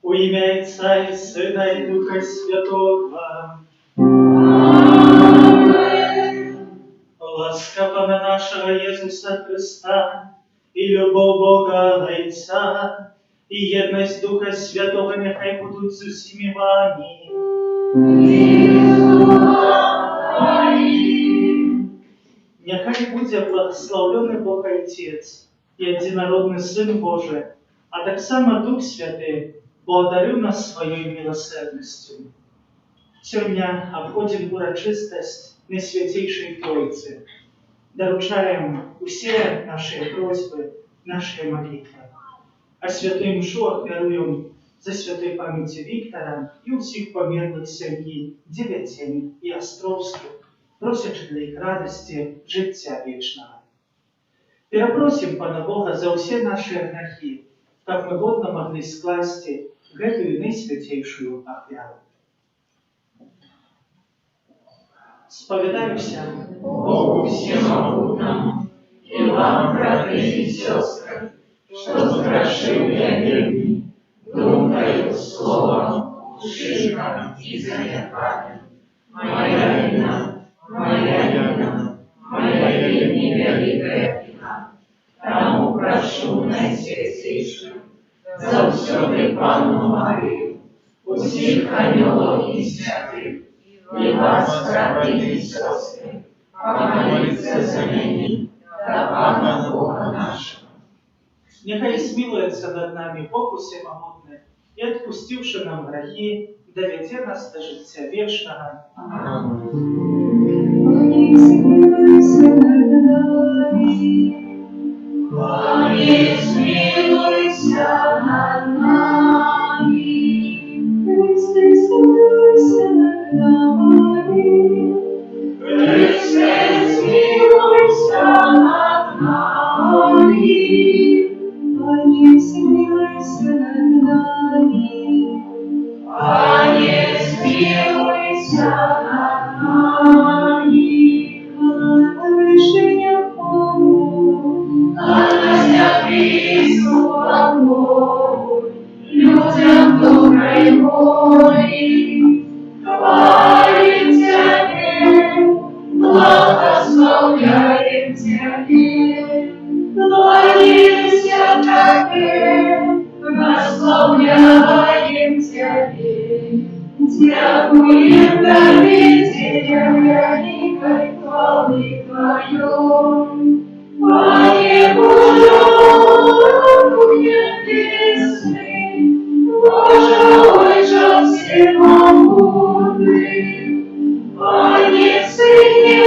У ім'я Отця і Сина і Духа Святого. Ласка Пана нашего Иисуса Христа, и любовь Бога Отца, и єдність Духа Святого нехай будуть з усіми вами. Нехай буде благословлений Бог Отец и единородный Сын Божий, а так само Дух Святый, благодарю нас своей милосердностью. Сегодня обходим урочистость Наисвятейшей Троицы. Доручаем все наши просьбы, наши молитвы. А святую мшу охвяруем за святой памяти Виктора и усіх померлых сім'ї Девятин и Островских, просячи для их радости життя вечного. Перепросим Пана Бога за все наши грехи, как мы годно могли скласти гэтую наисвятейшую охвяру. Споведаюся Богу всемогутному и вам, братья и сестры, что сгрешил я верный, думкою, словом, ушибом и занятанием. Моя вина, моя вина великая вина. Тому прошу Наисвятейшую, за всю Панну Марию, усіх ангелов и святых, и вас, братья и сестры, помолиться за меня, до Пана Бога нашего. Нехай смилуется над нами Бог всемогутный и, отпустивши нам грехи, доведе нас до життя вечного. Господи, смилуйся над нами. Христе, смилуйся над нами. Христе, смилуйся над нами. Змилуйся над нами, Рішення Богу, Галася Христу Богу, людям доброї волі. Хвалим Тебе, благословляем Тебе, кланяемся Тебе, прославляем Тебе. Дякуем дарителям великой хвалы Твоей. Пане Боже, небесный, Боже, Отче всемогутный, Пане Сыне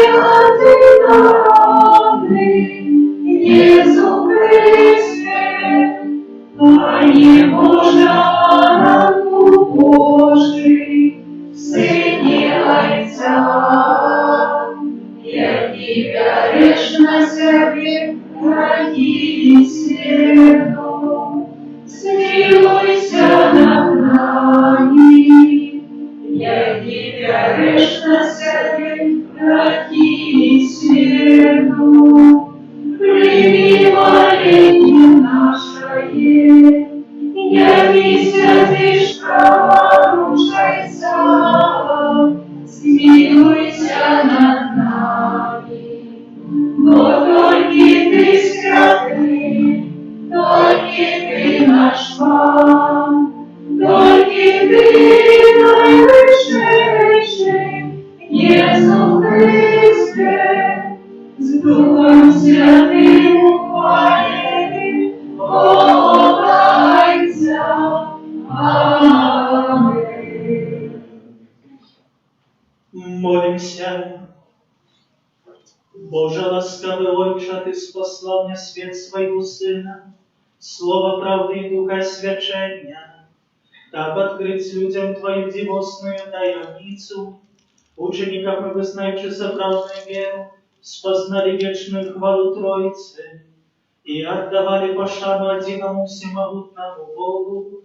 одинародный, Иису Христе, Пане Боже, Ангел Божий, Сыне Отца, яки вяришь на себе, ради свету, смилуйся над нами, яки вяришь на себе, ради свету, прими моление наше, явися лишь поручайся, смилуйся над нами. Но только Ты святый, только Ты наш Пан, только Ты наивысший, Иисус Христе, с Духом Святым ухвалим, Богайся. Аминь. Молимся. Боже ласкавый Отче, Ты спаслал на свет Своего Сына, Слово правды и Духа свячения, дабы открыть людям Твою дивосную таемницу, ученикам и вызнаючи соправдную веру, спознали вечную хвалу Троицы и отдавали пошану одиному всемогутному Богу,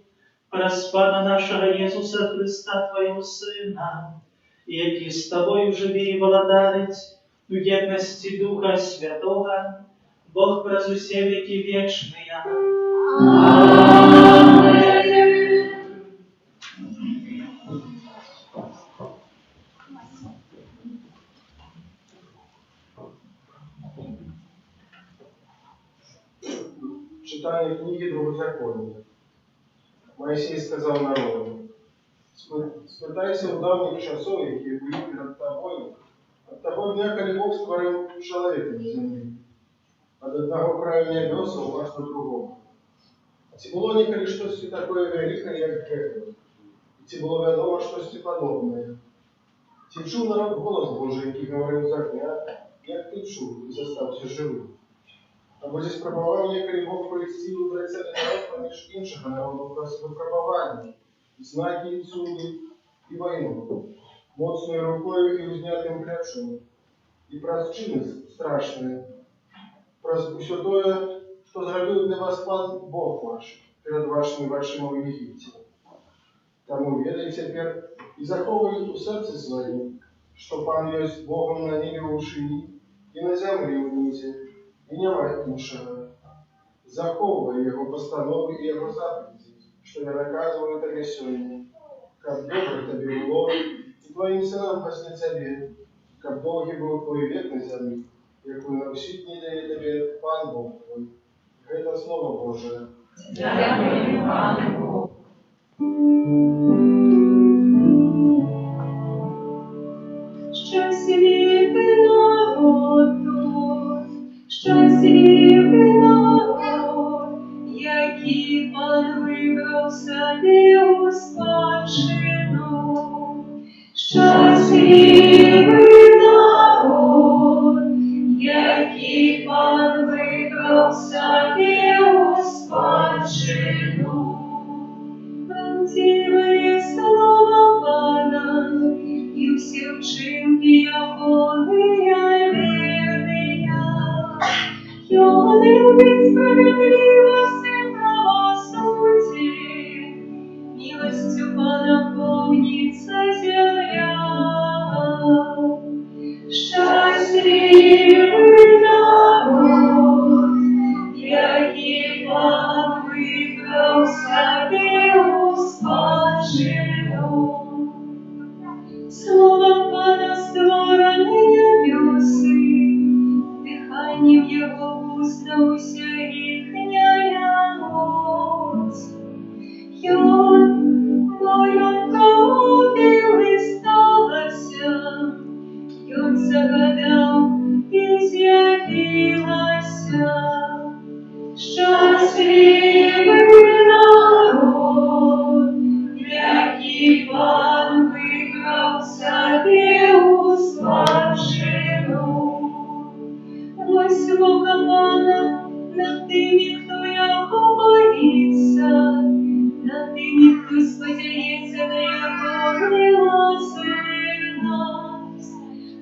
проспана нашего Иисуса Христа, Твоего Сына, який с Тобою живи и владарить в едности Духа Святого, Бог праз усе веки вечные. Аминь. Читание книги Другозакония. Моисей сказав народу: спитайся у давніх часов, які були перед тобою, от того дня, коли Бог створив чоловіка на землі, от одного краю небесного аж до другого. Ці було ніколи щось таке велике, як греко, і ці було відомо щось подобне. Ці чув народ голос Божий, який говорив з огня, як ти чув, і застався живим. Або зі спробування, коли Бог провести вибрати цей народ поміж іншого народу без випробування, знаки і суди, і війну, моцною рукою і узнятим плечом, і праз чини страшне, праз усе те, що зробив для вас Пан Бог ваш, перед вашими очима в Єгипті. Тому ведайте тепер і заховуйте у серці своїм, що Пан є Богом на небі у шиї, і на землі у низі, і нема іншого. Заховуй Його постанови і Його заповіді, що я наказую тобі сьогодні, как добре тобі було, і твоїм синам після тебе, как довгий був твій вік на землі, яку на всі дні дає тобі Пан Бог твій. Це Слово Боже. Дякую, Пане Бог. щасливий народ, щасливий народ, який Пан вибрав собі у спадщину. Щасливий народ, який Пан вибрав собі у спадщину. Правдиве слово Пана, і всі вчинки Його вірні. Його любить справедливість і правосуддя, милостю Пана повниться земля. загадав і з'явилася. Щасливий народ, який Пан вибрав собі у спадщину. Ось рука Пана над тими, хто його боїться, над тими, хто сподівається на його милосердність.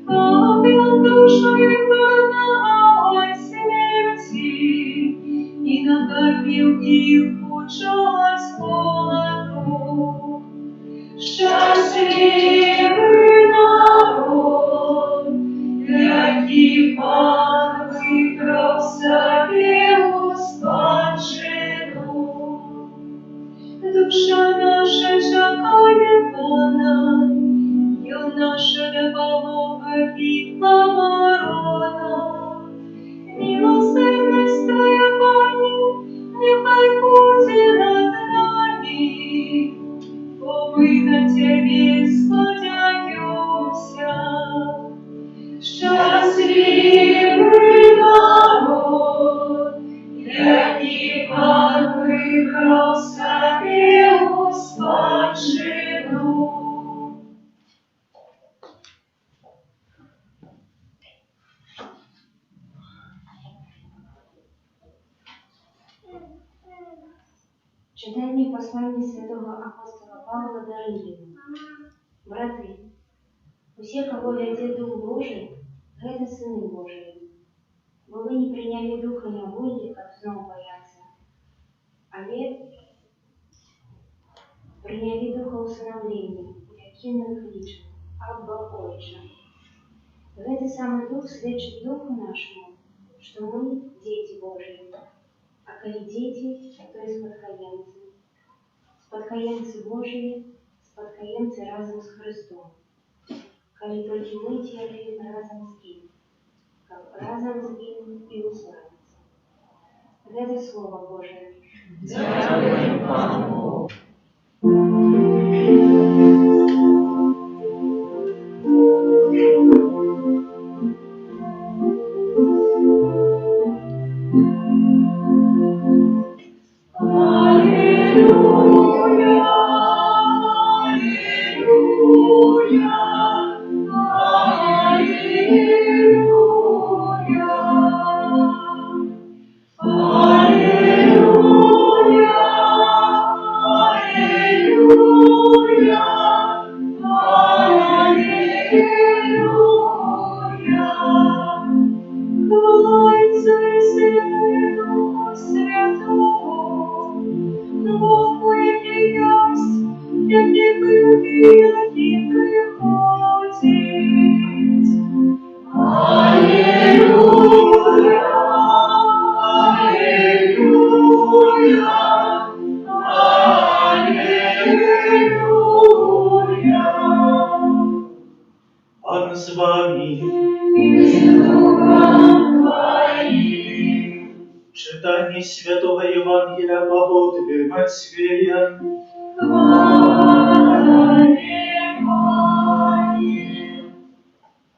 Попіл душу і вирнав від смерті, і накормив їх участь голоду. Щасливий народ, який Пан вибрав собі у спадщину. Душа наша чекає Пана, й наша допомога від ворона. Милосердність Твоя, Пані, нехай буде над нами, бо ми на Тебе сподіваємося. Щасливий народ, який Пан вибрав собі у спадщину. Читання послання святого апостола Павла до Римлян. Брати, усе, кого вядзе Дух Божий, гэта сыны Божии. Бо вы не приняли духа неволі, как знову бояться, але приняли духа усыновления, яким мы кличем, Абба Отче. Гэты самый дух сведчит духу нашему, что мы дети Божии. А коли дети, то и спадкоємці. Спадкоємці Божії, спадкоємці разом з Христом. Коли тільки ми тілі разом з Ним, разом з Ним і уславиться. Гэта Слово Божие. Дякую Пану. Пан з вами. Читание Святого Евангелия по Матфея.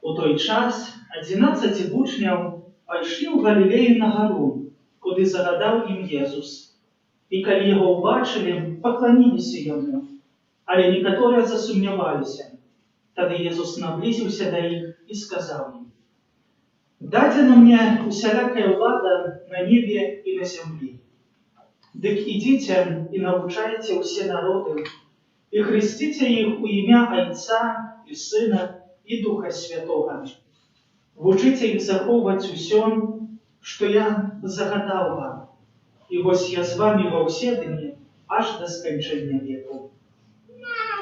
У той час 11 учняў пайшлі ў Галілею на гару, куды загадаў ім Езус. І калі яго ўбачылі, пакланіліся яму, але некаторыя засумняваліся. Тады Езус наблизіўся да іх і сказаў ім: «Дадзена мне усялякая ўлада на небе і на зямлі. Дык ідзіце і навучайце ўсе народы, і хрысціце іх у імя Айца і Сына і Духа Святога. Вучыце іх захоўваць усё, што я загадаў вам. І вось я з вамі ва ўсе дні, аж да сканчэння веку».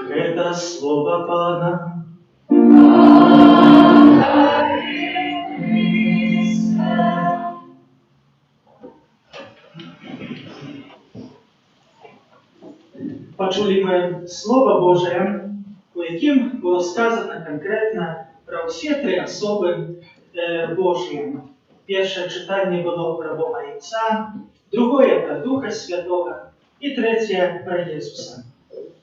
Гэта Слово Пана. Почули мы Слово Божие, у яким было сказано конкретно про все три особы Божьи. Первое читание было про Бога Отца, другое про Духа Святого и третье про Иисуса.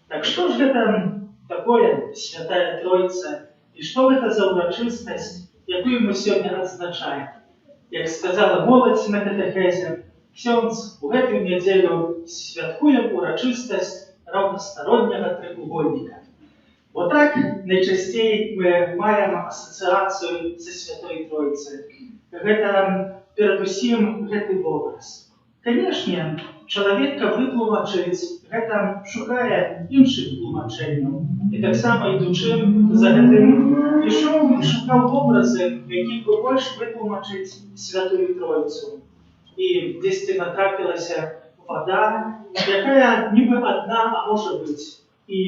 Так что же это такое Святая Троица І што гэта за ўрачыстасць, якую мы сёння адзначаем? Як сказала моладзь на катэхезе, ксёндз у гэтую нядзелю святкуем урачыстасць раўнастаронняга трохвугольніка. Бо так найчасцей мы маем асацыяцыю са Святой Тройцы. Гэта перадусім гэты вобраз. Канешне, чалавек, каб вытлумачыць, гэта шукае іншых тлумачэнняў. І таксама ідучы за гэтым ішоў і шукаў вобразы, які б больш вытлумачыць Святую Тройцу. І дзесьці натрапілася вада, якая нібы адна, а можа быць і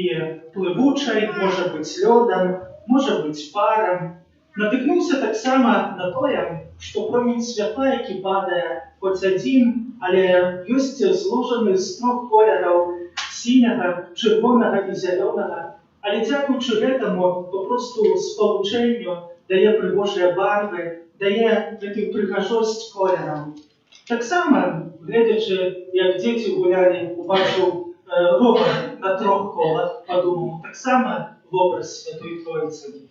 плывучай, можа быць лёдам, можа быць парам. Натыкнуўся таксама на тое, што промень святла, які падае, хоць адзін, але ёсць зложаны з 3 колераў сіняга, чырвонага і зялёнага, але дзякуючы гэтаму папросту спалучэнню дае прыгожыя барвы, дае гэтую прыгажосць колераў. Таксама, гледзячы, як дзеці гулялі, убачыў ровар на 3 колах, падумаў, таксама вобраз Святой Тройцы.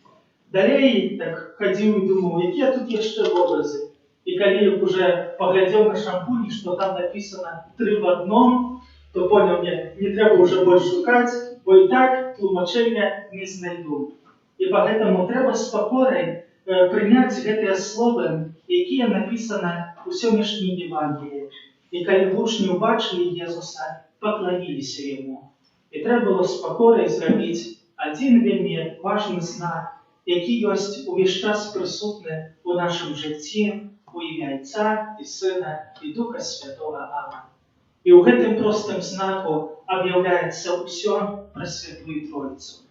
Далей так хадзіў і думаў, якія тут яшчэ вобразы. І калі уже паглядзеў на шампуні, што там напісана 3 в одном, то понял, не трэба уже больш шукаць, бо і так тлумачэння не знайду. І поэтому трэба з пакорай прыняць гэтыя словы, якія напісаны у сённяшняй Евангеліі. І калі вучні ўбачылі Езуса, пакланіліся яму. І трэба было з пакорай зрабіць адзін вельмі важны знак, які ёсць увесь час прысутны ў нашым жыцці, у імя Отца і Сына і Духа Святого. Амінь. І ў гэтым простым знаку аб'яўляецца ўсё пра Святую Тройцу.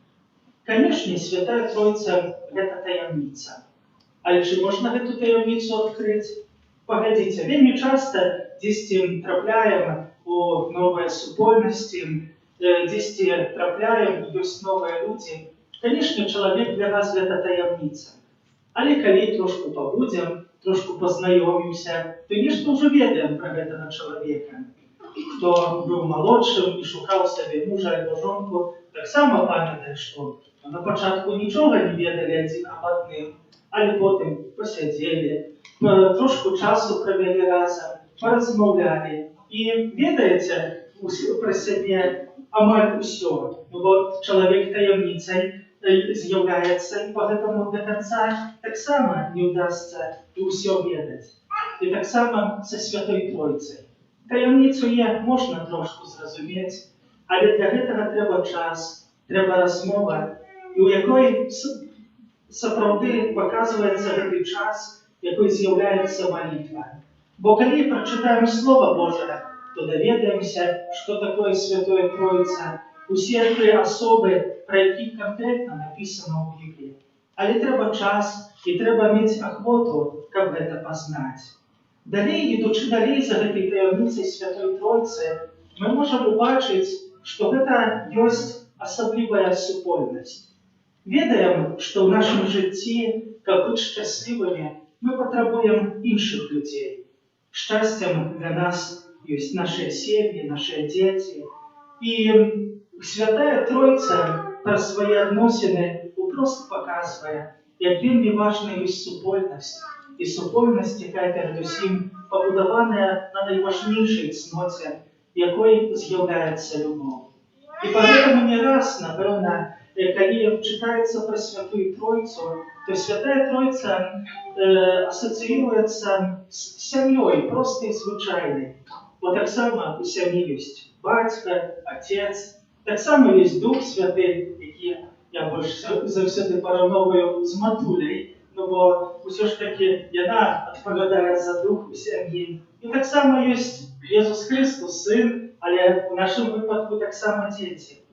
Канешне, Святая Тройца – гэта таямніца. Але ці можна гэту таямніцу адкрыць? Паглядзіце, вельмі часта дзесьці трапляем у новыя супольнасці, дзесьці трапляем, ёсць новыя людзі. Канешне, чалавек для нас гэта таямніца. Але калі трошку пабудзем, трошку пазнаёмімся, то нешта ўжо ведаем пра гэтага чалавека. Хто быў малодшым і шукаў сабе мужа альбо жонку, таксама памятае, што на пачатку нічога не ведалі адзін аб адным, але потым пасядзелі, трошку часу правялі разам, паразмаўлялі. І ведаеце пра сябе амаль усё. Бо чалавек таямніцай з'яўляецца, і поэтому до конца таксама не ўдасца ўсё ведаць. І таксама са Святой Тройцай. Таямніцу можна трошку зразумець, але для гэтага трэба час, трэба размова, і ў якой сапраўды паказваецца гэты час, якой з'яўляецца малітва. Бо калі прачытаем Слова Божае, то даведаемся, што такое Святая Тройца, усе 3 асобы, пра якіх канкрэтна напісана ў Бібліі. Але трэба час і трэба мець ахвоту, каб гэта пазнаць. Далей, ідучы далей за гэтай таямніцай Святой Тройцы, мы можам убачыць, што гэта ёсць асаблівая супольнасць. Ведаем, што ў нашым жыцці, каб быць шчаслівымі, мы патрабуем іншых людзей. Шчасцем для нас ёсць нашыя сем'і, нашыя дзеці. І Святая Тройца пра свае адносіны упрост паказвае, як вельмі важна ёсць супольнасць. І супольнасць, якая перадусім пабудаваная на найважнейшай цноце, якой з'яўляецца любоў. І поэтому не раз, напэўна, калі чытаецца пра Святую Тройцу, то Святая Тройца асацыюецца з сям'ёй, простай, звычайнай. Бо таксама у сям'і ёсць бацька, отец, таксама ёсць Дух Святы, які я больш заўсёды параўноўваю з матуляй, бо ўсё ж такі яна адпавядае за дух у сям'і. І таксама ёсць Езус Христос, Сын, але ў нашым выпадку таксама дзеці.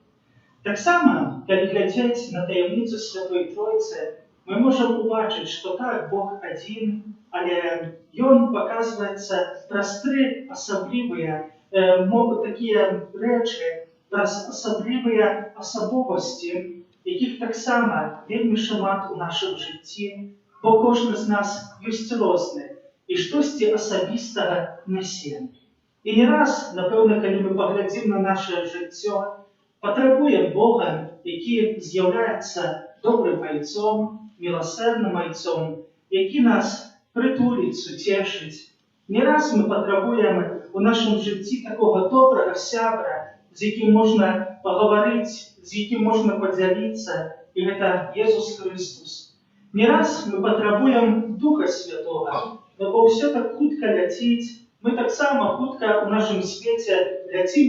Таксама, калі глядзець на таямніцу Святой Тройцы, мы можам убачыць, што так, Бог адзін, але Ён паказваецца праз 3 асаблівыя такія рэчы, праз асаблівыя асабовасці, якіх таксама вельмі шмат у нашым жыцці, бо кожны з нас ёсць розны і штосьці асабістага нясе. І не раз, напэўна, калі мы паглядзім на нашае жыццё, патрабуем Бога, які з'яўляецца добрым Айцом, милосердным Айцом, які нас притулить, утешить. Не раз ми потребуємо у нашому житті такого доброго сябра, з яким можна поговорити, з яким можна поділитися, і це Ісус Христос. Не раз ми потребуємо Духа Святого, бо все так хутко летить, ми так само хутко у нашому світі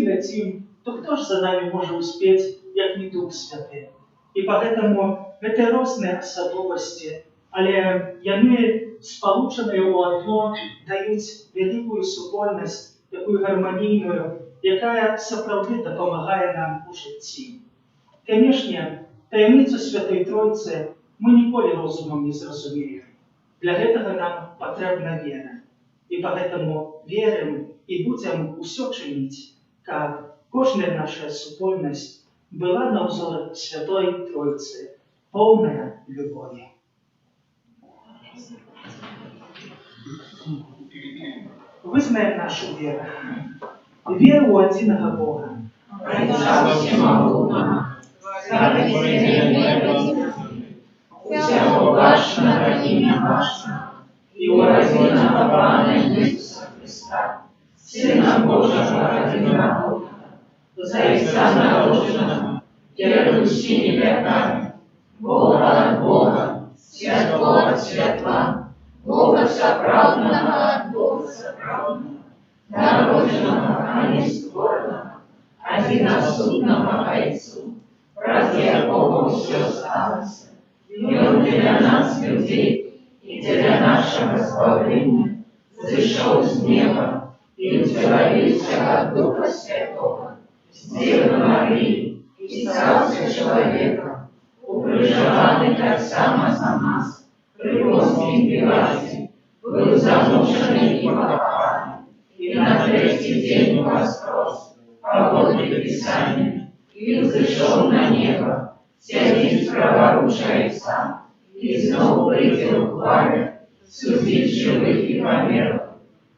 летим, то хто ж за нами може успіти, як не Дух Святий? І поэтому це різні особливості, але яны спалучаныя ў адно даюць вялікую супольнасць, такую гарманійную, якая сапраўды дапамагае нам у жыцці. Канешне, таямніцу Святой Тройцы мы ніколі розумам не зразумеем. Для гэтага нам патрэбна вера. І поэтому верым і будзем усё чыніць, каб кожная наша супольнасць была на ўзор Святой Тройцы, поўная любові. Вызнаем нашу веру. Веру у единого Бога. Отца всемогутного, Творителя неба и земли, всего вашего имя вашего, и у единого Пана Иисуса Христа, Сына Божьего единородного, за Отца народженного, и Руси небесами, Бога от Бога, светло от светла, Бога соправдного от Бога соправдного, народженного, а не створенного, одиносудного Отцу, ради якого все сталося, и Он для нас, людей, и для нашего спасения, зашел с неба и утвердился от Духа Святого, с Девы Марии, и стался человеком, упрежеванный так само за нас, при Понтии Пилате, был замученный и похвален, и на третий день воскрес, погоды Писания, и взошел на небо, тянет праворучается, и снова придет в хвале, судить живых и померлых,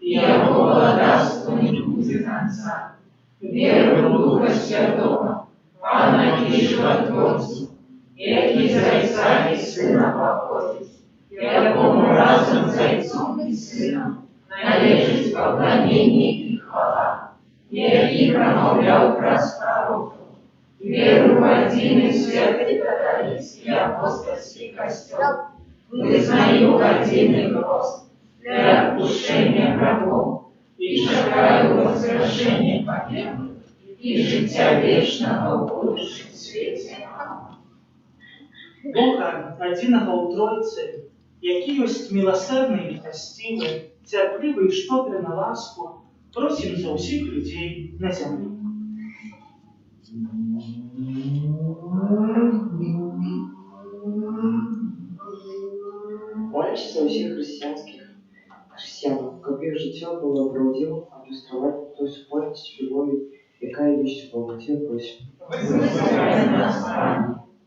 и его владарству не будет конца. Веру в Духа Святого, Пана и Животворцу, який за Отца и Сына походит, якому разом с Отцом и Сыном належит поклонение и хвала, який промовлял праз пророков, веру в один и святый католический апостольский костел, вызнаю один крест для отпущения грехов, и шагаю возвращение померлых и життя вечного в будущем свете. Бога одиного у Тройцы, які ёсць милосердны і милостивы, цярплівы і шчодры на ласку, просім за ўсіх людзей на зямлі. Молячись за усіх християн, каб їх життя було правдивим, адлюструвати той супольністю любові, яка є в повноті просим.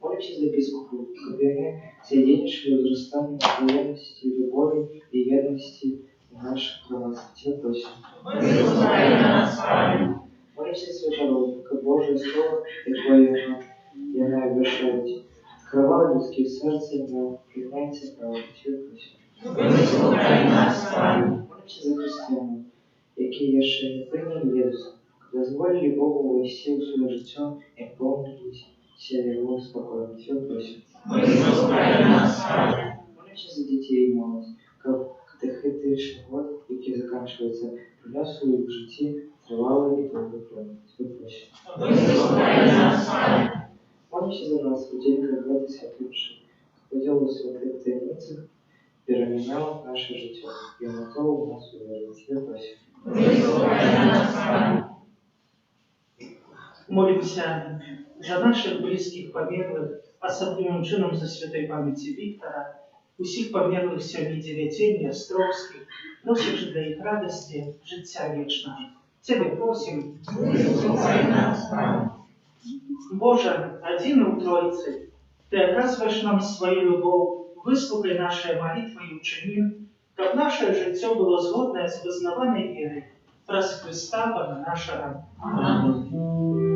Молячись за біскупів, каб вони соединивши возрастання откровенности, любові і єдності наших громадських просим. Молячись за святородных, каб Божие Слово, якое яна обещает, открывало людские сердца на принятие правоти просим. Молячись за християн, які ще не прийняли Єсуса, дозволили Богу увійти у своє життя і повністю його спокою. Все просим. Молячись за дітей і молодь, як катехетичний год, який закінчується, принес у їх житті тривалий і довгоплинний. Все просим. Молячись за нас, у день, когда ты святливший, по делу святых таинницах, переменял наше життя, и готов у нас уверовать. Все просим. Молимся за наших близких померлых, особливым чином за святой памяти Виктора, усіх померлых сям'ї Девятень, Островских, просишь для их радости життя вечного. Тебе просим. Боже, один у Троицы, Ты оказываешь нам свою любовь, выслухай наши молитвы и учини, как наше життя было згодное с вызнаванием веры, праз Христа Бога нашего. Аминь.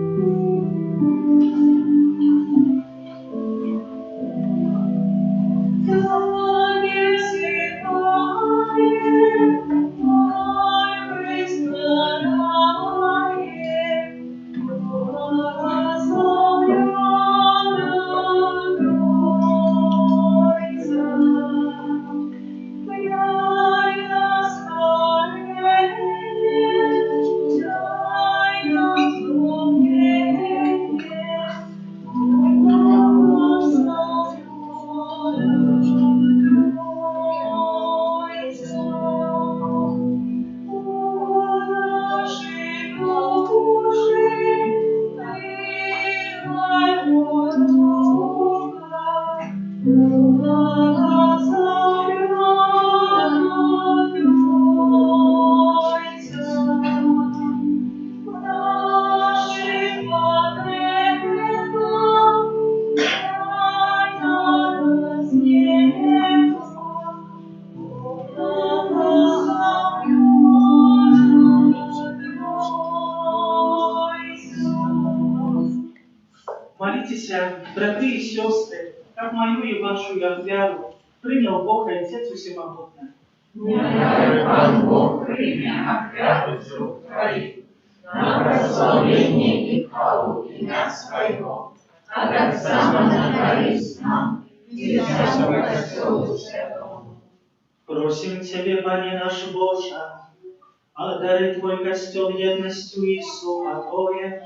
Молитесь, браты и сестры, как мою и вашу я веру принял Бог и Отец Всемогутный. Недарь, Пан Бог, имя отряду рук Твоих, на прославление и хвалу имя Своего, а так само на корысть нам и всякому Костелу Святому. Просим Тебе, Пане наш Боже, одари Твой костел едностью и супокоем,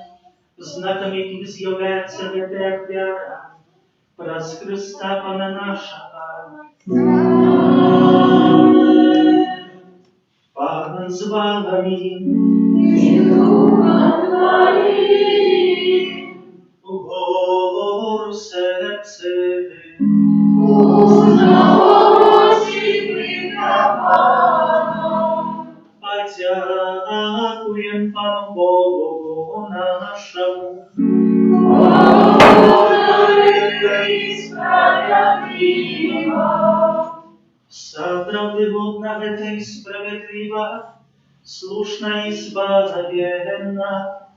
знаками их изъявляется ветряк вера, праз Христа Пана нашего. Пан с вами, И Духом Твоим, гору сердце, узнаси прикопано, подякуем Пану Богу нашему. Правды годна это и справедлива, слушна и избавленна,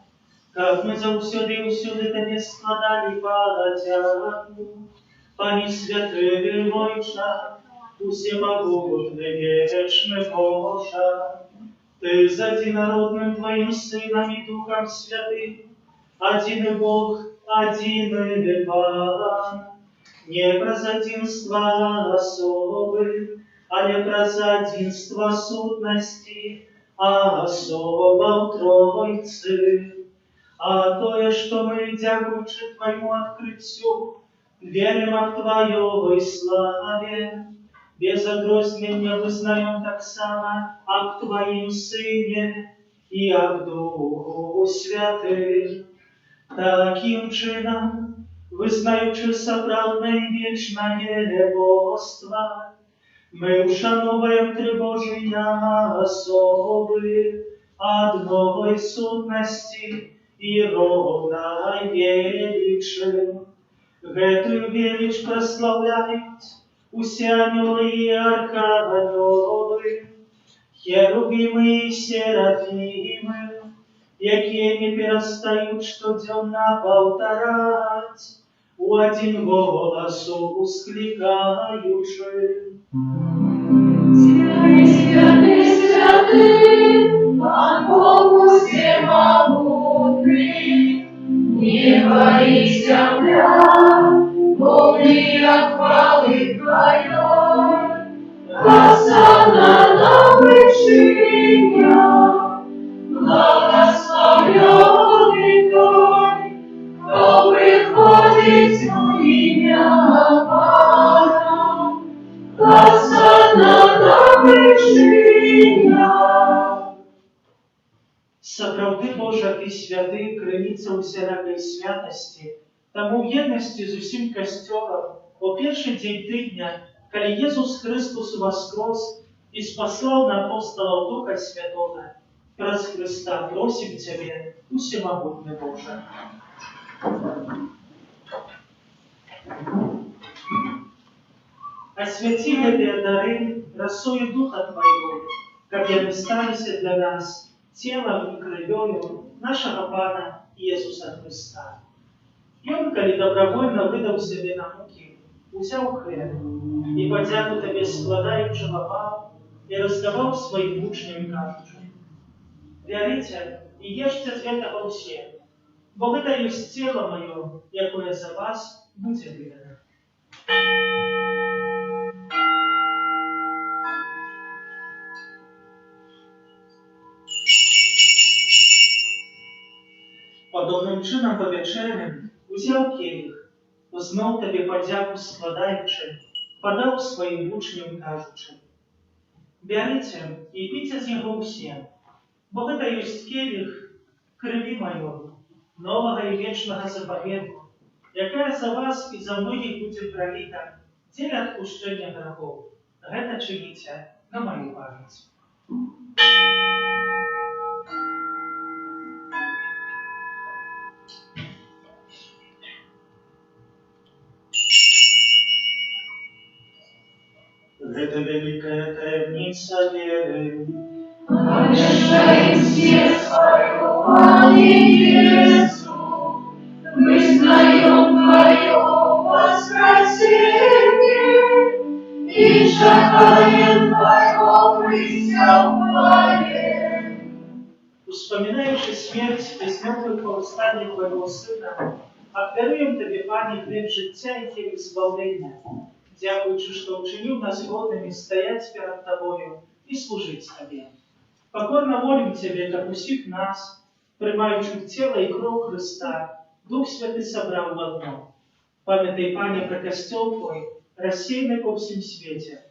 как мы заусюды и усюды Тебе складали подяку, Пани святый Божа, всемогутный вечный Божа, Ты за единородным Твоим Сыном и Духом Святым, один Бог, один Пан, не праз единства особы, а не праз единства сутности, а особо в Троицы. А то, что мы, дякуючи Твоему открытию, верим в Твоей славе, без огрознения вызнаем так само об Твоим Сыне и об Духу Святым. Таким чином, визнаючи справдне і вічне Богоство, ми вшановуємо три Божія особи, одної сутності і ровной величи. Гэтую велич прославляють усі ангели і архангели, херувими і серафими, які не перестають щоденно повторять, у один голос ускликаючи. Святый, святый, святый, Пан Бог всемогутный, небо и земля, полны хвалы Твоей. Хосанна на вышинях, благословенный Той, кто приходит в имя Пана. Хосанна на вышинях. Сапраўды Божа Ты святы, крыніца усялякай святасці, таму в єдності з усім касцёлам у першы дзень тыдня, калі Езус Христос воскрес і спаслаў на апостолаў Духа Святого, праз Христа просім Цябе, усемагутны Боже. Освяти гэтыя дары расою Духа Твайго, каб яны сталіся для нас целом и крывёю нашего Пана Иисуса Христа. И Он, коли добровольно выдал себе на муки, узяв хліб і подяку тобі складаючи лапав, і роздавав своїм учням, кажучи: «Берите і ешьте з этого все, бо это есть тело мое, якое за вас буде видано». Подобним чином по вечері узяв келих, знов тобі подяку складаючи, подав своїм учням, кажучи: «Берите і пийте з його усі, бо это есть келих крови моего, нового и вечного заповедку, якая за вас и за многих будет пролита для отпущения грехов. Это чините на мою память». Это великая таємниця веры. Обещаем все свое Иису, вызнаем Твое воскресение и чекаем Твоего прися в славе. Вспоминаючи смерть без мертвых повстання Твоего Сына, отдаруем Тебе, Пане, хлеб життя и хлеб избавления, дякуючи, что учинил нас годными стоять перед Тобою и служить Тебе. Покорно молим Тебе, как усих нас, приймаючи тело и кровь Христа, Дух Святый собрал в одно. Памятай, Пане, про костел Твой, рассеянный по всем свете.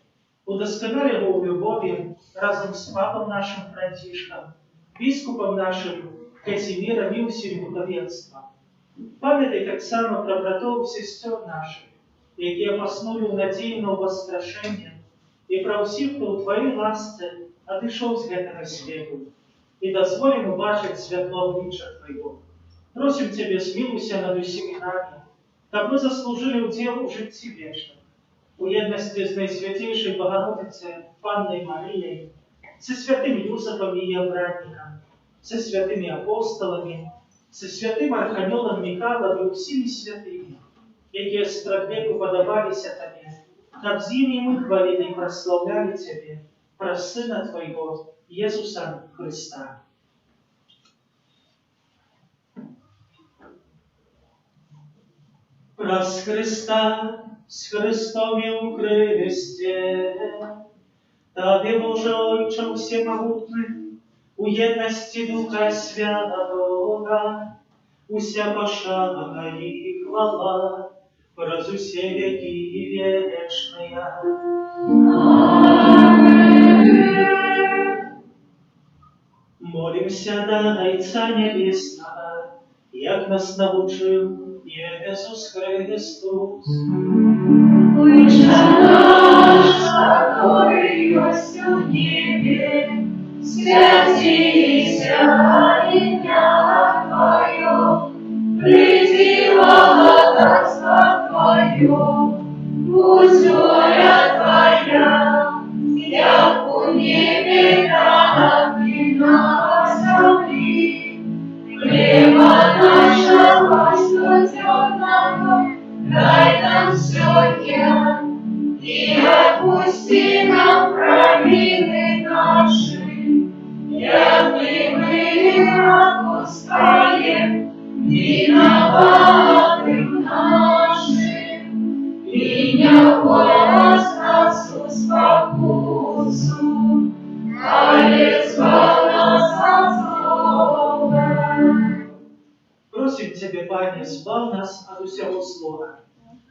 Удосконали его в любови разом с Папом нашим Франтишком, Бискупом нашим Казимиром и усім духовенства. Памятай так само про братов и сестер наших, які поснули в надії на воскрешення, і про всіх, хто у Твоїй ласці одійшов з гэтага світу, і дозволим убачить світло обличчя Твоего. Просим Тебе, смилуйся над усіми нами, как мы заслужили удел у житті вічних, у єдності з Найсвятейшей Богородицей Панной Марией, со святым Юсопом и Евбратником, со святыми апостолами, со святым Архангелом Михайлом и усіми святыми, які страхвеку подавалися Тебе, как з ними мы хвалили и прославляли Тебе, про Сына Твоего, Иисуса Христа. Про Христа, с Христом и у кресте, Тобі, Боже Отче всемогутний, у єдності Духа Святого, уся пошана и хвала, раз усе веки вечные. Молимся до Отца Небесного, як нас научил Иисус Христос. Отче наш, который есть в небе, святися имя Твое, приди царство Твое, будь воля Твоя, як у небе, так и на земле. Хлеба нашего насущного дай нам сегодня, и отпусти нам провины наши, яки мы отпускаем виноватым нашим, и не вводь нас в спокусу, але избавь нас от злого. Просим Тебе, Пане, избав нас от усего злого.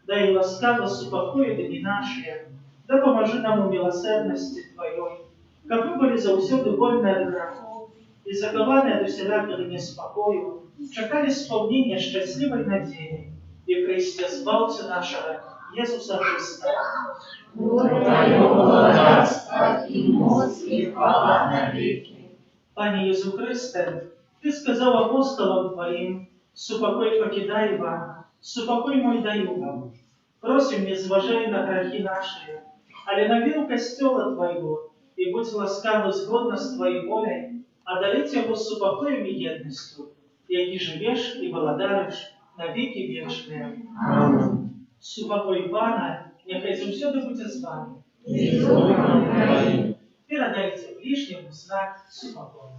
Дай ласкаво супокои дни наши, да поможи нам у милосердности Твоей, как мы были заусюду вольны от грехов и закованы от усялякого неспокою, чекали исполнения счастливой надеи и Христе Збавця нашего, Иисуса Христа. Твое богатство и моц и хвала навеки. Пане Иисус Христе, Ты сказал апостолам Твоим: «Супокой покидай вам, супокой мой даю вам». Просим, не зважай на грехи наши, але на веру костела Твоего, и будь ласкаво сгодно с Твоей волей, одарить его супокоем и едностью, яки живешь и благодаришь на веки вечные. Аминь. Супокой Пана, нехай завсёды буде з вами. І з Духом Твоїм. Передайте ближнему знак супокоя.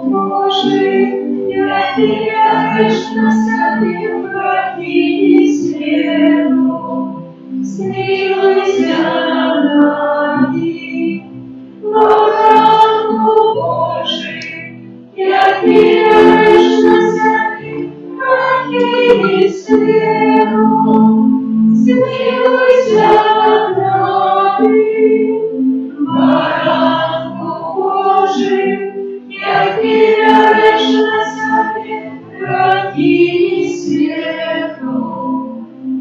Божий, я віриш на собі проти світу, смилуйся нами. Ворогу Божий, я віриш на собі проти світу, смилуйся нами. Ворогу Божий, я віриш на собі проти світу,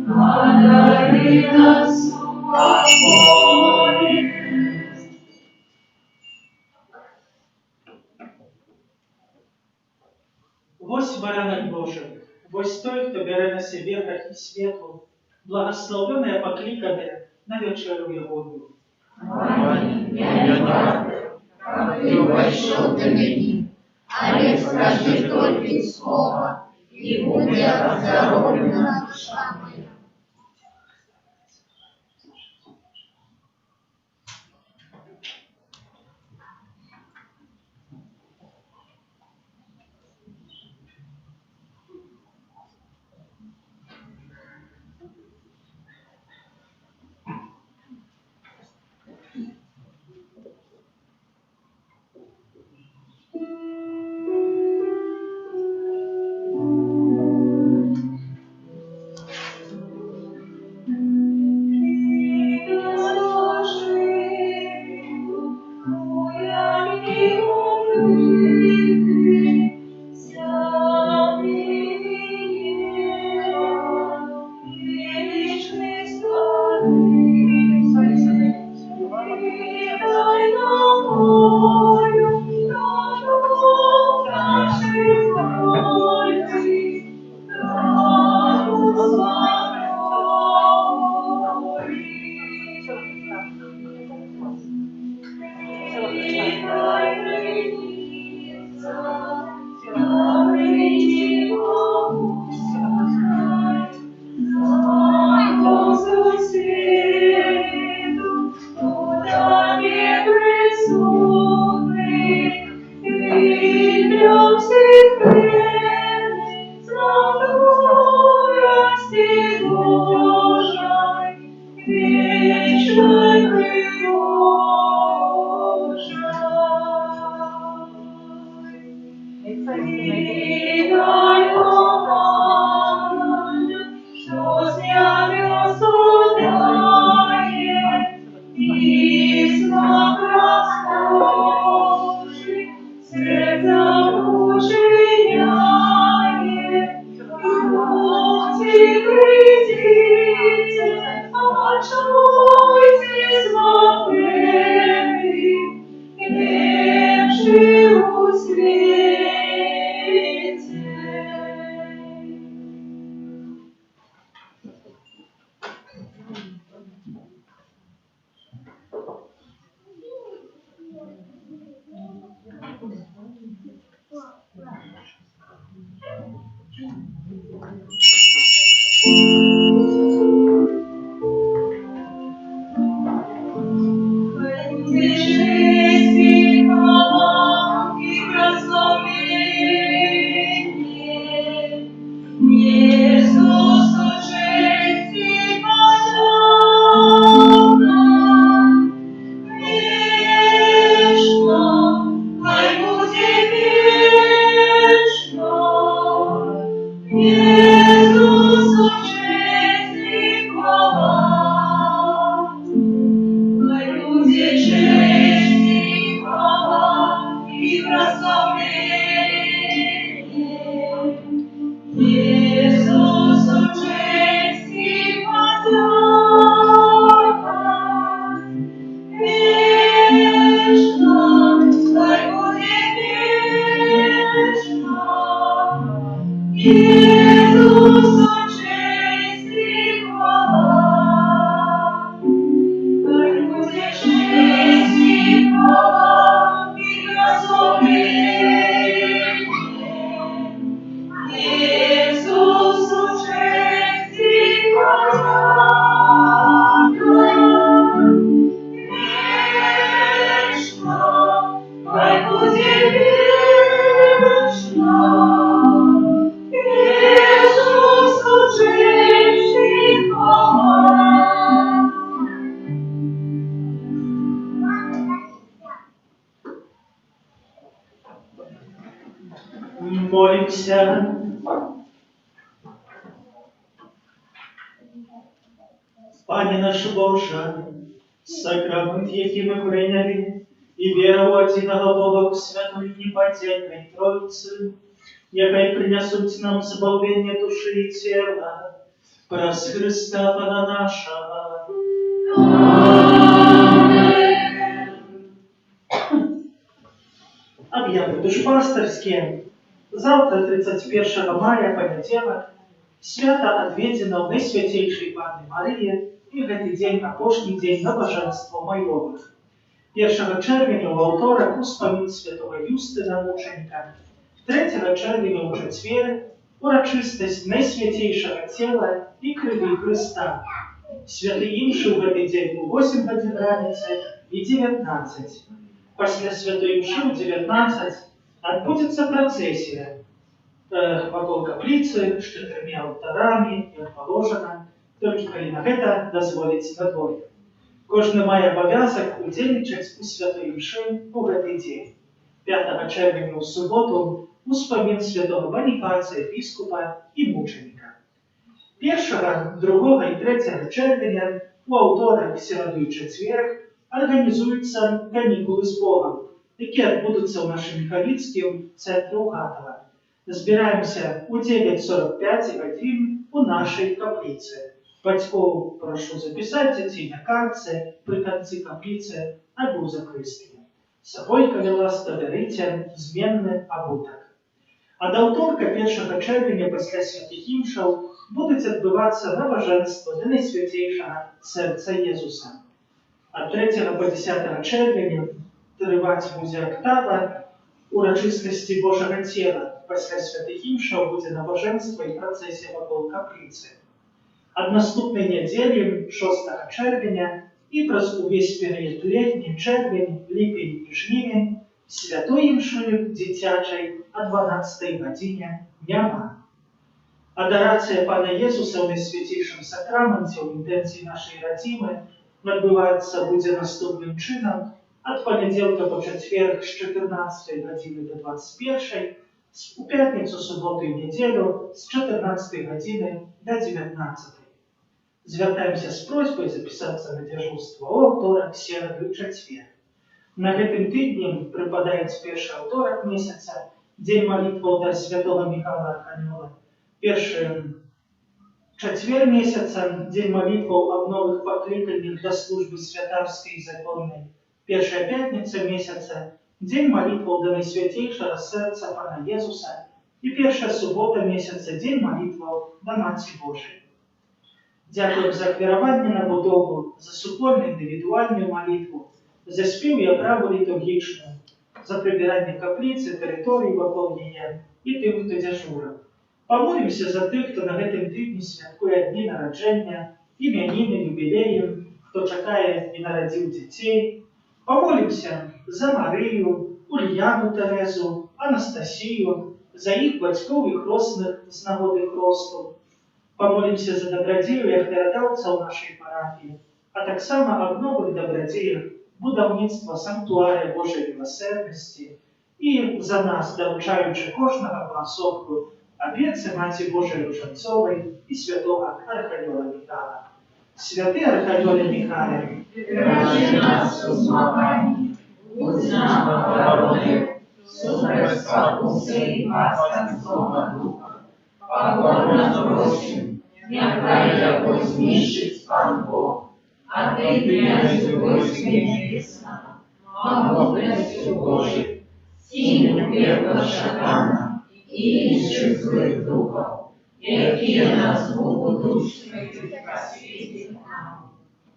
подари нас упокой. Вось баранок Божий, вось той, хто бере на себе грехи світу, благословене покликане на вечеру Єгоду. Пані, я не варта, как ты вошел до меня, але скажи только слово, и будет оздоровлена душа моя. Ой, Хай буде вічно, Ісусу честь і хвала. Молимся. Пане наш Боже, сакрамент, який ми прийняли, і віра у одиного Бога у святої неподдельной Троицы, нехай принесуть нам збавлення душі і тіла, праз Христа Пана нашого. Объявы душпастерские. Завтра, 31 мая, понедельник, свято отведено в Найсвятейшей Панне Марии, и в этот день, апошний день, на божество Майовых. 1 червня у алтора успомин святого Юстина мученика, 3 червня у четверг урочистость Найсвятейшего тела и крови Христа. Святый Имши в этот день у 8 годин раницы и 19. После Святой Имши у 19 отбудется процессия вокруг каплицы с 4 алтарами, как положено, только коли на это дозволить на двое. Кожен має обов'язок удельничать у Святой Мши у этот день. 5 червня у суботу успомин святого Бонифация, епископа и мученика. 1, 2 и 3 червня у автора в середу и четверг организуються канікули з Богом, які відбудуться у нашому Михайлівському центрі Угатова. Збираємося у 9:45 годин у нашій каплиці. Батьков прошу записать детей на карте при конце каплицы або закрытия. С собой, коли ласка, берите зменный обуток. А до вторка 1 червня після святих імшаў будуть відбуватися набоженства до Найсвятейшого серця Єзуса. От 3 по 10 червня тривати буде октава урочистості Божого тіла. Після святих імшаў буде набоженство і процесія вокруг каплиці. От наступной недели, 6 червня, и праз увесь период летний, червень, липень и жнивень, святой имши дитячей о 12 године дняма. Адорация Пана Иисуса в Найсвятейшем сакраменте в интенции нашей родимы отбывается будет наступным чином от понедельника по четверг с 14 годины до 21, у пятницу, субботу и неделю с 14 годины до 19. Звертаемся с просьбой записаться на дежурство у аўторак, середу и четверг. На гэтым тыдні припадает першы аўторак месяца, день молитвы до святого Михаила Архангела. Першы четверг месяца, день молитвы об новых покликаниях для службы святарской и законной. Первая пятница месяца, день молитвы до Найсвятейшего сердца Пана Иисуса. И первая суббота месяца, день молитвы до Матери Божией. Дякую за квіравання на будову, за супольну індивідуальну молитву, за спів і оправу літургічну, за прибирання каплиці, території вокруг її і тим, хто дежурив. Помолимся за тих, хто на гэтым тижні святкує дні народження, ім'яніни, юбілеї, хто чекає і народив дітей. Помолимся за Марію, Ульяну Терезу, Анастасію, за їх батьків і хресних з нагоди хресту. Помолимся за добродеїв охтеродавців нашої парафії, а так само об нових добродеях будівництва санктуарія Божої милосердності і за нас, доручаючи кожного поособку обетці Матері Божої Руженцової і святого Архангела Михайла. Святий Архангеле Михайле, бережи нас у змаганні, будь з нами оборони, супроть спокуси і пастирського духа. Покорно просим, нехай його знищить Пан Бог, а ти, князю войськи небесного, могутностью Божий, силу пекла шатана і інших злих духов, які нас будуть просвітити нам.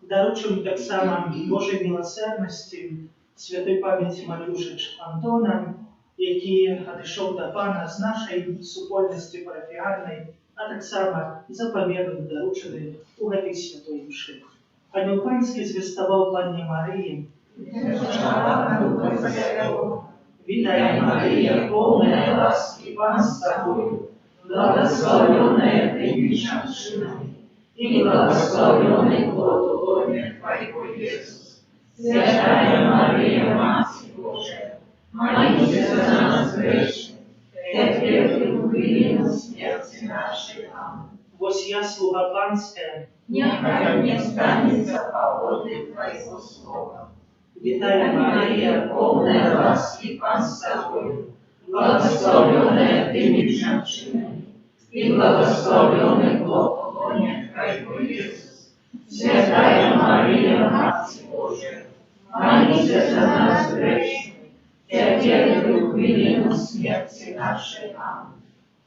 Доручим так само Божої милосердності святой пам'яті Марюшич Антона, який одійшов до Пана з нашої супольності парафіальної, а так само заповідно доручений у гэтej святой мші. Ангел Панський звістував Панні Марії, Витай, Мария, полная ласки, Пан с тобою, благословенная ты между женщинами, и благословенный плод лона Твоего, Иисус. Святая Мария, Матерь Божия, молись за нас грешных, теперь и в годину смерти нашей. Аминь. Вось я, слуга Панская, Нехай мне станется по воли Твоего слова. витая Мария, полная ласки, Пан с тобою, благословенная ты между женщинами, и благословенный плод лона Твоего, Иисус. Святая Мария, Матерь Божия, молись за нас грешных, теперь и в годину смерти нашей. Аминь.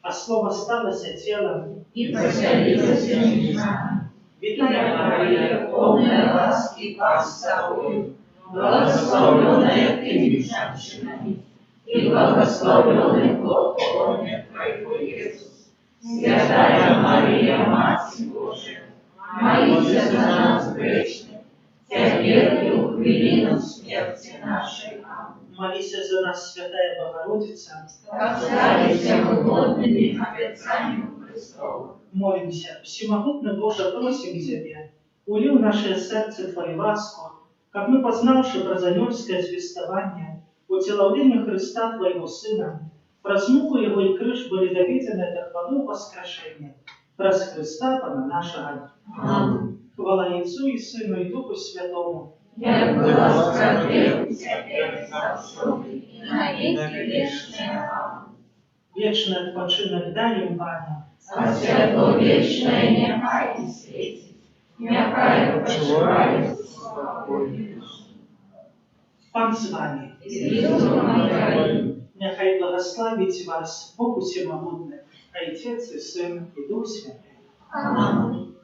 а слово сталося телом, И поселилась между нами. Витая Мария, полная ласки, Пан с тобою, благословенная ты между женщинами, и благословенный плод лона Твоего, Иисус. Святая Мария, Матерь Божия, молись за нас грешных, теперь и в годину смерти нашей. Аминь. молися за нас, Святая Богородица, Остались мы плотными обетованием Христова. молимся, всемогутный Боже, просим Тебя, ули в наше сердце Твою ласку, как мы, познавши прозанерское звествование, утеловление Христа Твоего Сына, прозмуку Его и крыш были доведены до хвалу воскрешения, праз Христа Пана нашего. Аминь. Хвала Отцу и Сыну и Духу Святому, Я была справедлива, теперь завсюду, и на веки вечные. Аминь. вечный odpoczynek дай им, Пане, А светло вечное нехай не светит, нехай почивает в спокойной душе. Пан з вами, И с Духом Твоим. нехай благословить вас Бог Всемогутный, Отец и Сын и Дух Святый. Аминь.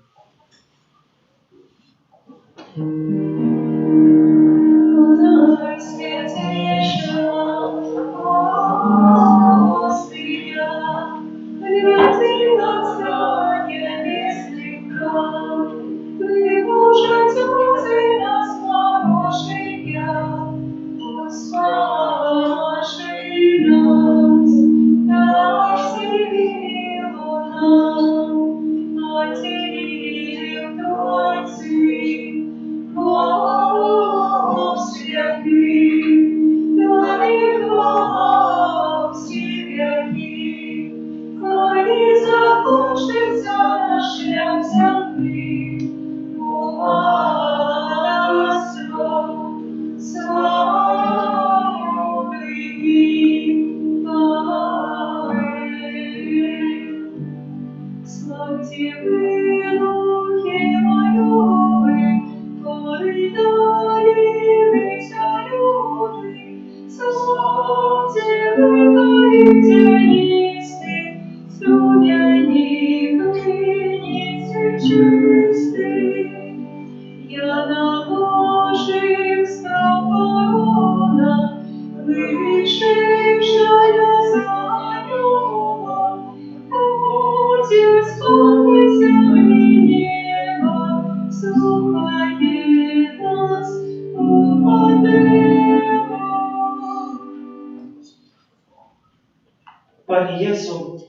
Panie Jezu,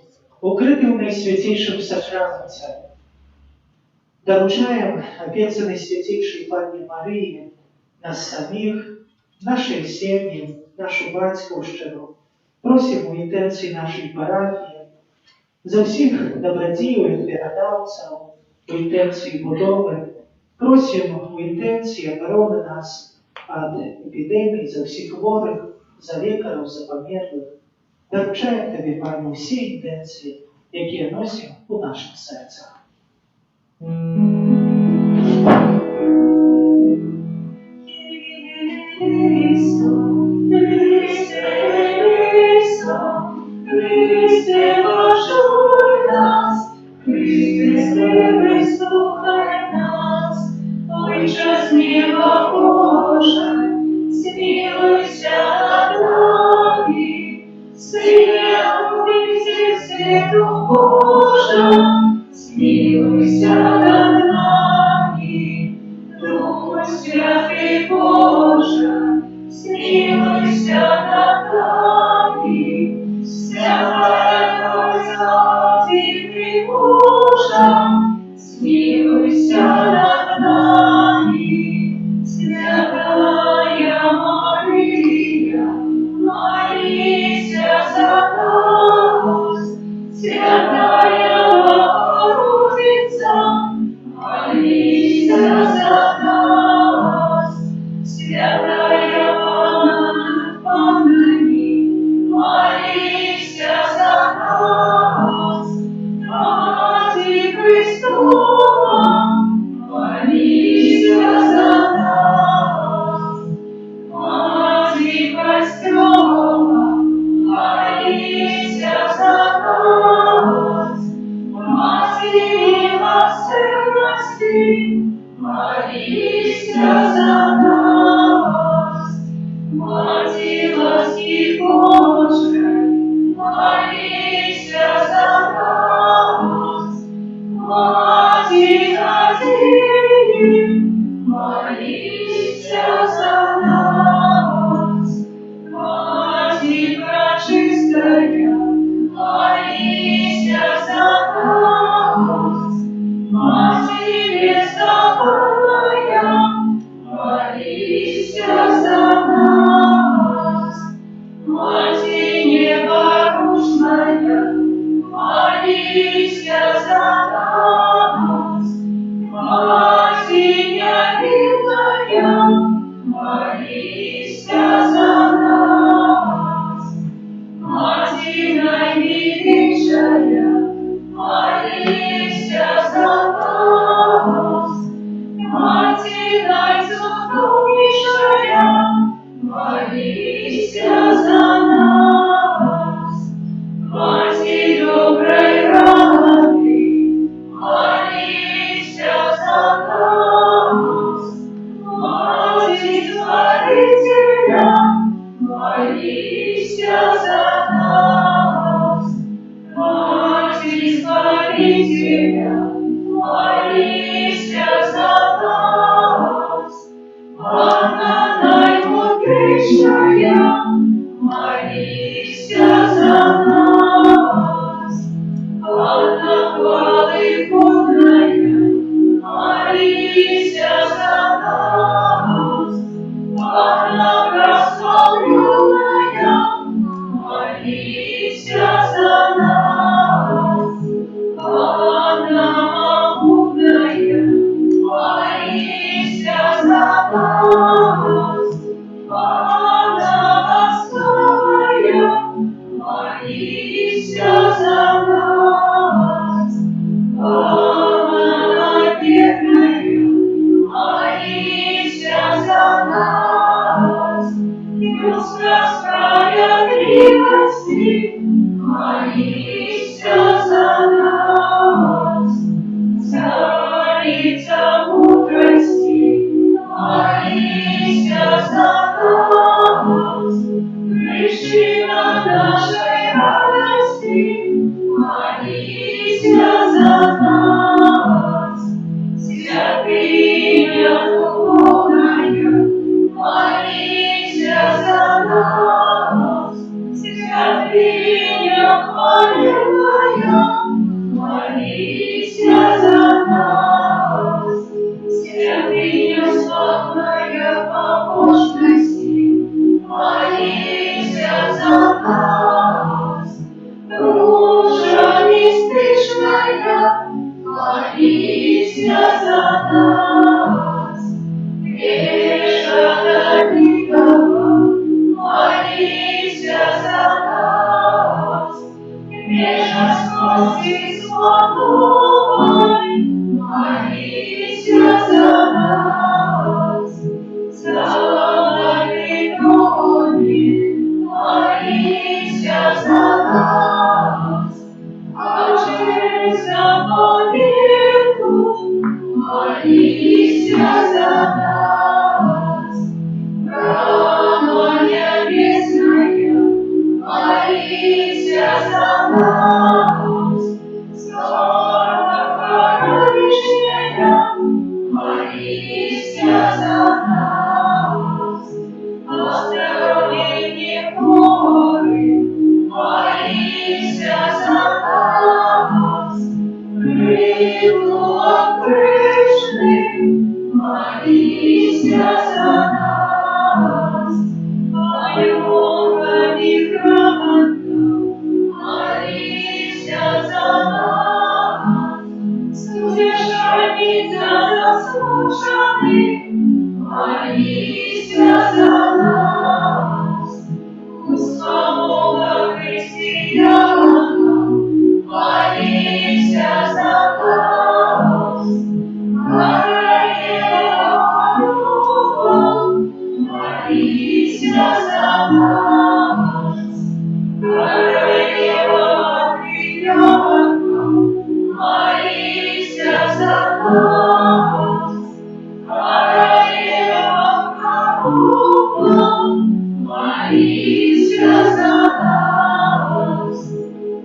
ukryty w Najświętejszym Sakramencie, доручаем опецанной Святейшей Панне Марии нас самих, нашей семьи, нашу батьківщину. Просимо в інтенції нашої парафії, за всіх добродіїв, передавців, в інтенції будови. Просимо в інтенції оборони нас від епідемії, за всіх хворих, за лікарів, за померлих. Доручаємо Тобі, Пане, всі інтенції, які носимо у наших серцях. Христе, пожалуй нас, Христе, выслухай нас, Отче с неба Божий, смилуйся над нами, смилуйся, Сыну Божий, смилуйся над нами, Дух Святый Божий, смилуйся над нами. за нас. Матіння рідная, молися за нас. Мати наймилейшая, молися за нас. Мати найчудовейшая, молися за нас. Мати доброй рады, молися за нас. Мати Творителя, молися за нас. Мати Творителя, молися за нас. Она наимудрейшая, молися за нас. Она хвалы полная, молися за нас. Она прославленная, молися за нас. Она могутная, молися за нас. Она основная, молися за нас. Она верная, молися за нас. Юстра справедливости, молися за нас. Царица мудрости, молися за нас. Причина нашей радости, молися за нас. Святыня духовная, молися за нас. Святыня хвалебная, молися за нас. Святыня славная побожности, молися за нас. Ружа беспечная, молися за нас. Веша Давидова, молися за нас. Веша сквозь славой, молися за нас. Царь-Доли, молися за нас. Отец заповеду, молися за нас. Брама небесная, молися за нас. Слава Королевская, молися за нас. Оздоровление горы, молися за нас. Рыбу окрышный, молися за нас. Айова неграмотно, молися за нас. Служеница заслуженный, молися за нас. Слава христианам, молися за нас. Королева, молися за нас. Королева Приятна, молися за нас. Королева Корова, молися за нас.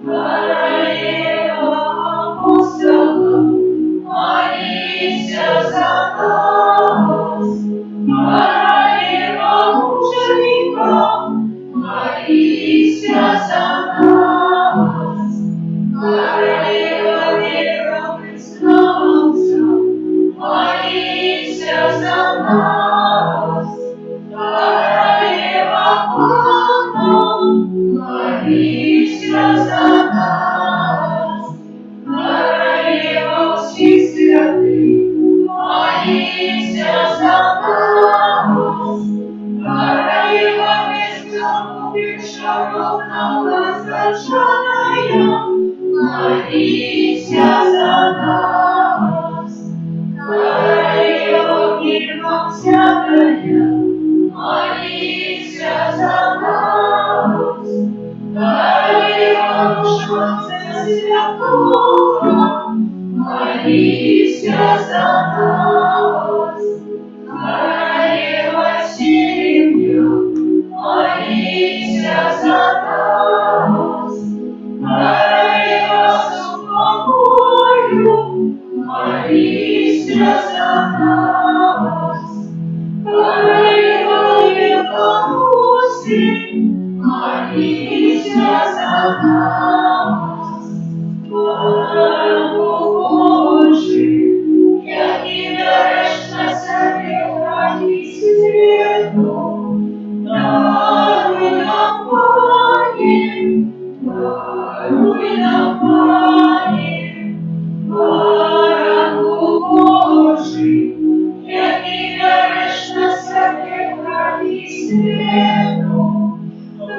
Королева Апостола, молися за нас. Королева мученика, молися за нас. Королева веропризнавца, молися за нас. Королева Павла, богоравного зачатая, молися за нас. Мария, огненном святая, молися за нас. Мария, рушница святого, молися за нас. Мария, Васильевна, молися за нас. Мария, супокою, молися за нас. Мария, Великоусі, молися за нас. Богу Божий, як і береш на себе радість світу, даруй нам, Пані, даруй нам, Пані, Богу Божий, як і береш на себе радість світу,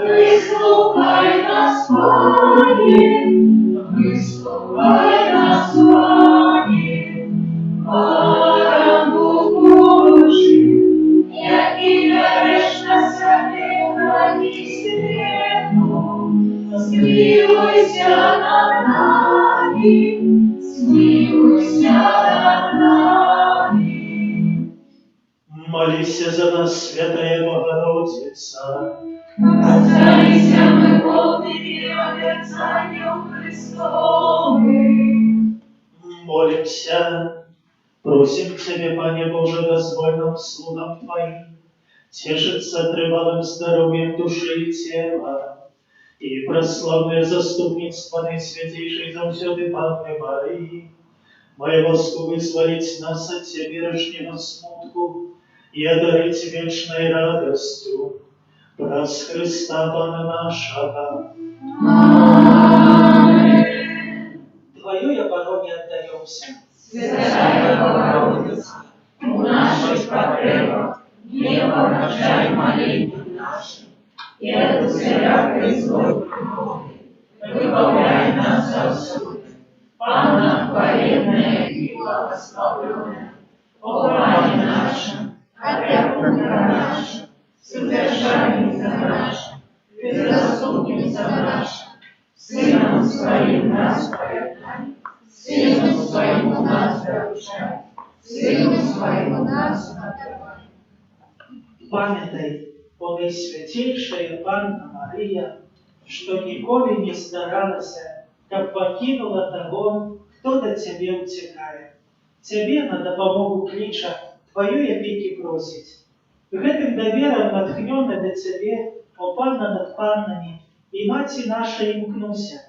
вислухай нас, Пані, вислухай нас, Пані, Богу Божий, як і береш на себе радість світу, змилуйся над нами, змилуйся над нами. Молися за нас, Святая Богородица. Осталися ми повними обіцянням Христовим. Молимся, просим к Тебе, Пане Боже, дозволь нам, слугам Твоим, тешиться тревалым здоровьем души и тела, и прославное заступництво наисвятейшей завсёды Панны Марии, моего вызволить нас от теперешнего смутку и одарить вечной радостью, праз Христа Пана нашего. Твою обороне отдаемся. Святая Богородица, у наших потребах не помножай молитвы наши, и от всякой злой природы выбавляй нас отсюда. Панна хвалебная и благословленная, о Пане нашем, опекунка наша, содержательница наша, безрассудница наша, Сыном Своим нас повертай, Сыну Своему нас поручай, Сыну Своему нас отдавай. Памятай, о Наисвятейшая Панна Мария, что николи не старалась, как покинула того, кто до Тебе утекает. Тебе на допомогу клича Твоей опеки просить. Гэтым довером натхнёна до Тебе, о Панна над паннами, и Маті наша імкнуся.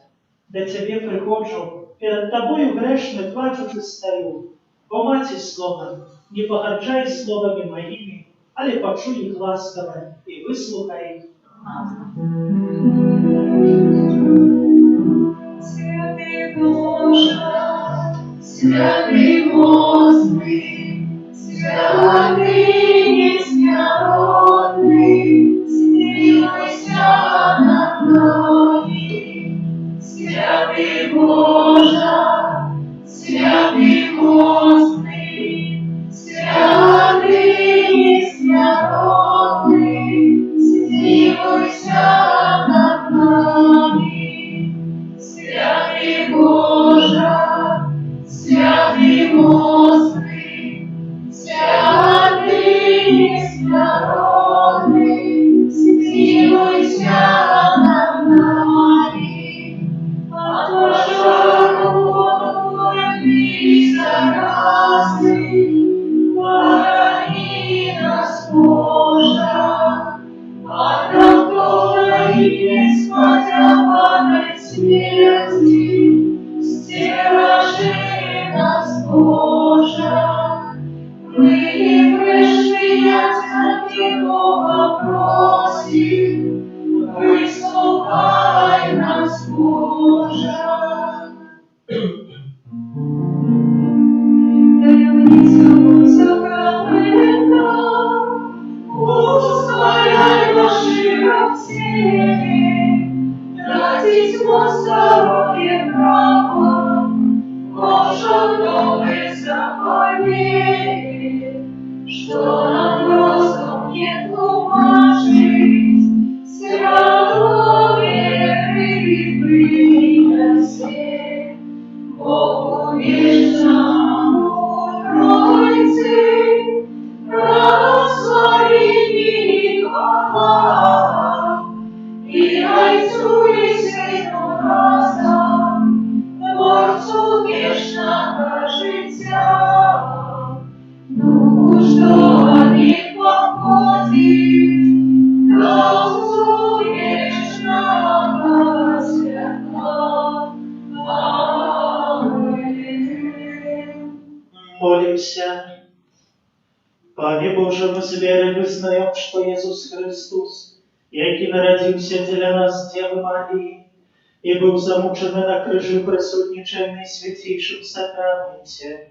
До Тебе приходжу, перед Тобою грешно плачучи стою. О Маті слова, не погаджай словами моими, але почуй их ласково и выслухай их. Святый Боже, святый мощный, святый несмиренный, смилуйся над нами. Святый Боже, святый мощный, святый несмиренный, смилуйся над нами. Святый Боже, святый мощный, святый несмиренный, смилуйся над нами. двустороннее право, новый заповедь, что нам просто не тумажить, свято веры принеси, Богу вечному Троице, благословение и хвала, и Отцу и Сыну разом, Творцу вечного життя. Ну, что не походит, Творцу вечного света. Аминь. Молимся. Пане Боже, мы с верой вызнаем, что Иисус Христос, який народився для нас Девы Марии, и был замучен на крыжи присутничая в наисвятейшем сакраменте.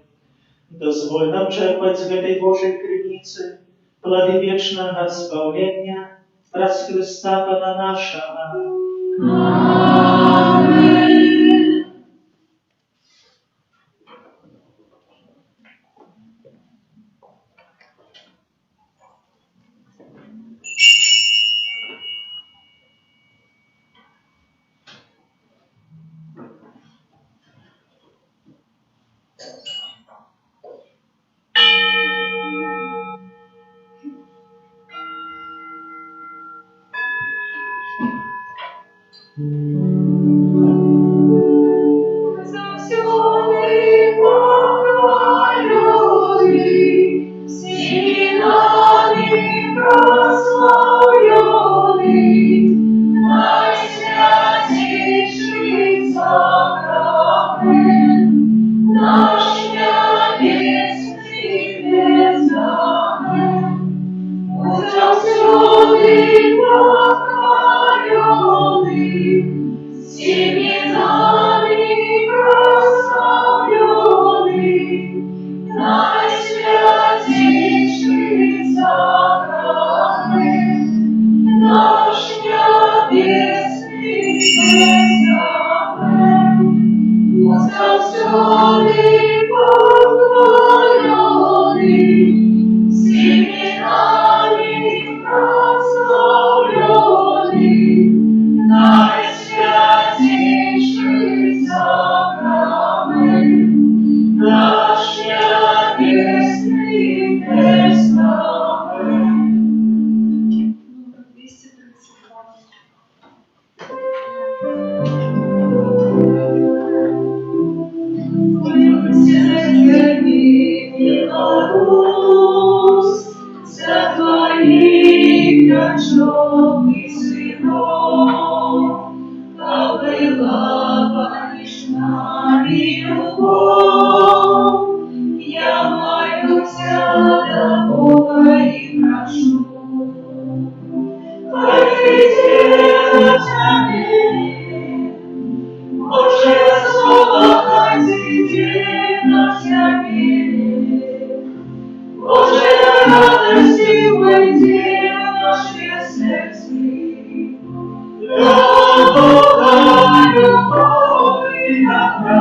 Дозволь нам черпать з этой Божьей криницы плоды вечного избавления раз Христа Пана нашего. Аминь. Завсёды похваленный, синами прославленный, наисвятейший сакрамент, наш небесный тестамент. Завсёды похваленный, семенами прославленный, наисвятейший сакрамент, наш небесный тестамент. Завсёды похваленный, семенами прославленный, наисвятейший сакрамент, наш небесный тестамент. 232. За твоих ночных сынов, а была понижена и любовь, я молюсь до Бога и прошу. Божье слово хотите на земле, Божья радость и войди в наши сердца. Для Бога любовь и правда,